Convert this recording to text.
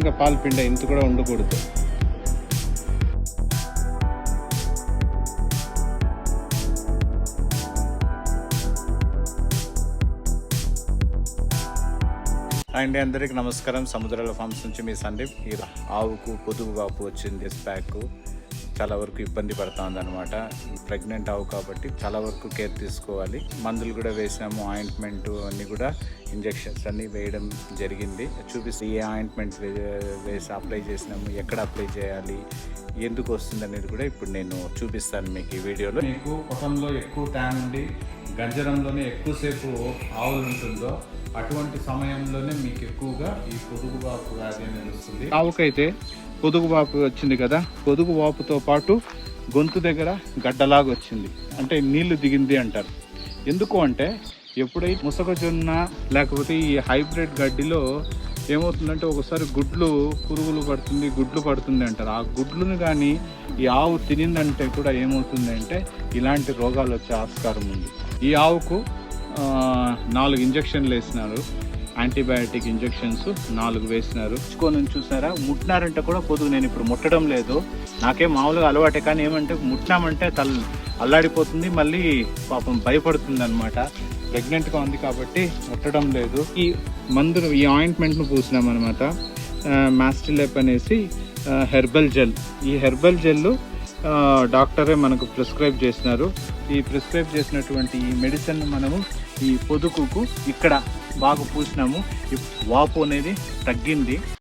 ఇంకా పాలు పిండ ఇంత కూడా ఉండకూడదు. అండి అందరికి నమస్కారం. సముద్రాల ఫార్మ్స్ నుంచి మీ సందీప్. ఈ ఆవుకు పొదుగు వాపు వచ్చింది. ప్యాక్ చాలా వరకు ఇబ్బంది పడుతూ ఉందన్నమాట. ప్రెగ్నెంట్ ఆవు కాబట్టి చాలా వరకు కేర్ తీసుకోవాలి. మందులు కూడా వేసినాము, ఆయింట్మెంట్ అన్నీ కూడా ఇంజెక్షన్స్ అన్నీ వేయడం జరిగింది. చూపిస్తే ఏ ఆయింట్మెంట్ వేసి అప్లై చేసినాము, ఎక్కడ అప్లై చేయాలి, ఎందుకు వస్తుంది అనేది కూడా ఇప్పుడు నేను చూపిస్తాను మీకు ఈ వీడియోలో. మీకు పొట్టంలో ఎక్కువ ట్యాన్ ఉండి గంజరంలోనే ఎక్కువసేపు ఆవులు ఉంటుందో అటువంటి సమయంలోనే మీకు ఎక్కువగా ఈ పొదుగు వాపు వ్యాధి అనేది వస్తుంది. ఆవుకైతే పొదుగు వాపు వచ్చింది కదా, పొదుగు వాపుతో పాటు గొంతు దగ్గర గడ్డలాగా వచ్చింది, అంటే నీళ్లు దిగింది అంటారు. ఎందుకు అంటే ఎప్పుడైతే ముసకజొన్న లేకపోతే ఈ హైబ్రిడ్ గడ్డిలో ఏమవుతుందంటే ఒకసారి పురుగులు గుడ్లు పడుతుంది అంటారు. ఆ గుడ్లను కానీ ఈ ఆవు తినిందంటే కూడా ఏమవుతుంది అంటే ఇలాంటి రోగాలు వచ్చే ఆస్కారం ఉంది. ఈ ఆవుకు 4 ఇంజక్షన్లు వేసినారు, యాంటీబయాటిక్ ఇంజక్షన్స్ 4 వేసినారు. నుంచి చూసారా, ముట్టినారంటే కూడా పొదుగు. నేను ఇప్పుడు ముట్టడం లేదు, నాకేం మామూలుగా అలవాటే, కానీ ఏమంటే ముట్టినామంటే అల్లాడిపోతుంది, మళ్ళీ పాపం భయపడుతుంది అనమాట. ప్రెగ్నెంట్గా ఉంది కాబట్టి ముట్టడం లేదు. ఈ మందును, ఈ ఆయింట్మెంట్ను పూసినాం అనమాట. మాస్టిలెప్ అనేసి హెర్బల్ జెల్. ఈ హెర్బల్ జెల్ డాక్టరే మనకు ప్రిస్క్రైబ్ చేసినారు. ఈ ప్రిస్క్రైబ్ చేసినటువంటి ఈ మెడిసిన్ మనము ఈ పొదుగుకు ఇక్కడ బాగా పూసినాము. ఈ వాపు అనేది తగ్గింది.